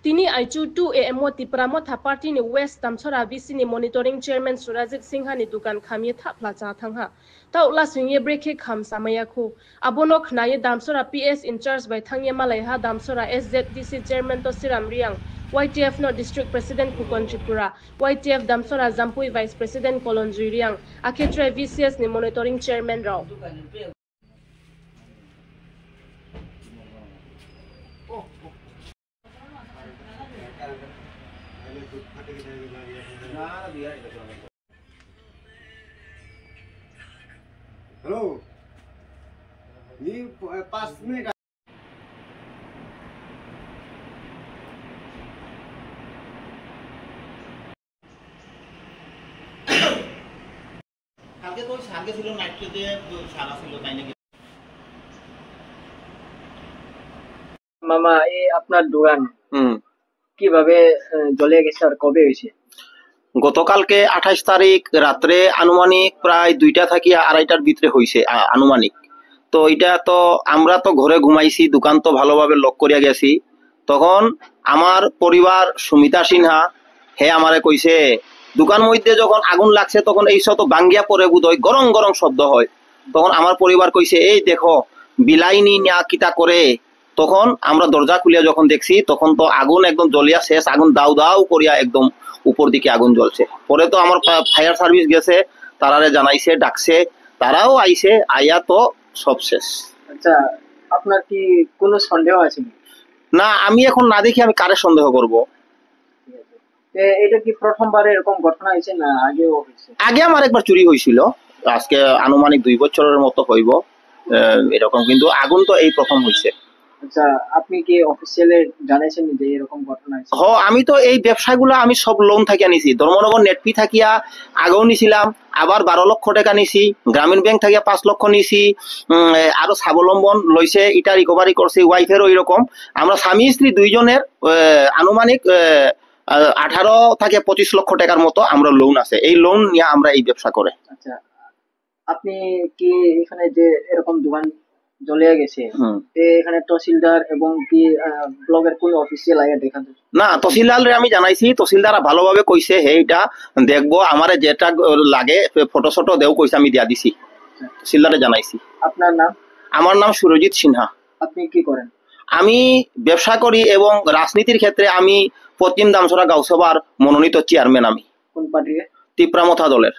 তিনি ICU 2 AM Tipra Motha পার্টিনি West দামছরা বিসিনি monitoring chairman সুরাজিত সিংহানি দুকান খামিয়ে থাপলা চা থাংহা তাউলা সুইয়ে ব্রেকে খাম সামায়াখু আবনো খনায়ে দামছরা PS ইনচার্জ বাই থাংয়ে মালাইহা দামছরা SZDC চেয়ারম্যান তো Siram Reang YTF no district president Kukon Tripura YTF damsora Zampui vice president Kolon Zuriang Aketre VCS ni monitoring chairman Rao Hello. You 5 minutes. কালকে তো সারকে ছিল নাইট্রে দিয়ে সারা ছিল তাই নাকি মামা এই আপনার দোকান কিভাবে জ্বলে গেছে আর কবে হয়েছে? গতকালকে 28 তারিখ রাত্রে আনুমানিক প্রায় 2টা থেকে 2:30টার ভিতরে হয়েছে আনুমানিক। তো এটা তো আমরা তো ঘরে ঘুমাইছি, দোকান তো ভালোভাবে লক করিয়া গেছি। তখন আমার পরিবার সুমিতা সিনহা হে আমারে কইছে দোকান মধ্যে যখন আগুন লাগছে তখন এই সব বাঙ্গিয়া পরে বুধই গরম গরম শব্দ হয়। তখন আমার পরিবার কইছে এই দেখো বিলাইনি না কিতা করে। তখন আমরা দরজা খুলিয়া যখন দেখছি তখন তো আগুন একদম জ্বলিয়া শেষ, আগুন দাউ দাউ করিয়া একদম উপর দিকে আগুন জ্বলছে। পরে তো আমার ফায়ার সার্ভিস গেছে, তারারে জানাইছে, ডাকছে, তারাও আইছে, আইয়া তো সব শেষ। আচ্ছা, আপনার কি কোনো সন্দেহ আছে? না, আমি এখন না দেখি আমি কারে সন্দেহ করব? এটা কি প্রথমবার এরকম ঘটনা হয়েছে না আগেও হয়েছে? আগে আমার একবার চুরি হয়েছিল, আজকে আনুমানিক 2 বছরের মতো হইব এরকম, কিন্তু আগুন তো এই প্রথম হয়েছে। আচ্ছা, আপনি কি অফিসিয়ালি জানাইছেন যে এরকম ঘটনা হয়েছে? আমি তো এই ব্যবসাগুলো আমি সব লোন থাকিয়া নিছি, ধর্মনগর নেটপি থাকিয়া আগেও নিছিলাম, আবার 12 লক্ষ টাকা নিছি, গ্রামীণ ব্যাংক থাকিয়া 5 লক্ষ নিছি, আরো স্বাবলম্বন লইছে, এটা রিকভারি করছে, ওয়াইফেরও এরকম। আমরা স্বামী স্ত্রী দুইজনের আনুমানিক 18 থেকে 25 লক্ষ টাকার মতো আমরা লোন আছে, এই লোন নিয়ে আমরা এই ব্যবসা করে। আচ্ছা, আপনি কি এখানে যে এরকম দোকান জ্বলে গেছে এখানে তহসিলদার এবং কি ব্লকের কোন অফিসিয়াল আইয়া দেখা? না, তহসিলদারে আমি জানাইছি, তহসিলদার ভালোভাবে কইছে হে এটা দেখবো, আমারে যেটা লাগে ফটো শটো দেও কইছে, আমি দিয়া দিছি, তহসিলদারে জানাইছি। আপনার নাম? আমার নাম সুরজিৎ সিনহা। আপনি কি করেন? আমি ব্যবসা করি এবং রাজনীতির ক্ষেত্রে আমি পশ্চিম দামছড়া গাঁওসভার মনোনীত চেয়ারম্যান। আমি কোন পার্টির? তিপ্রামথা দলের।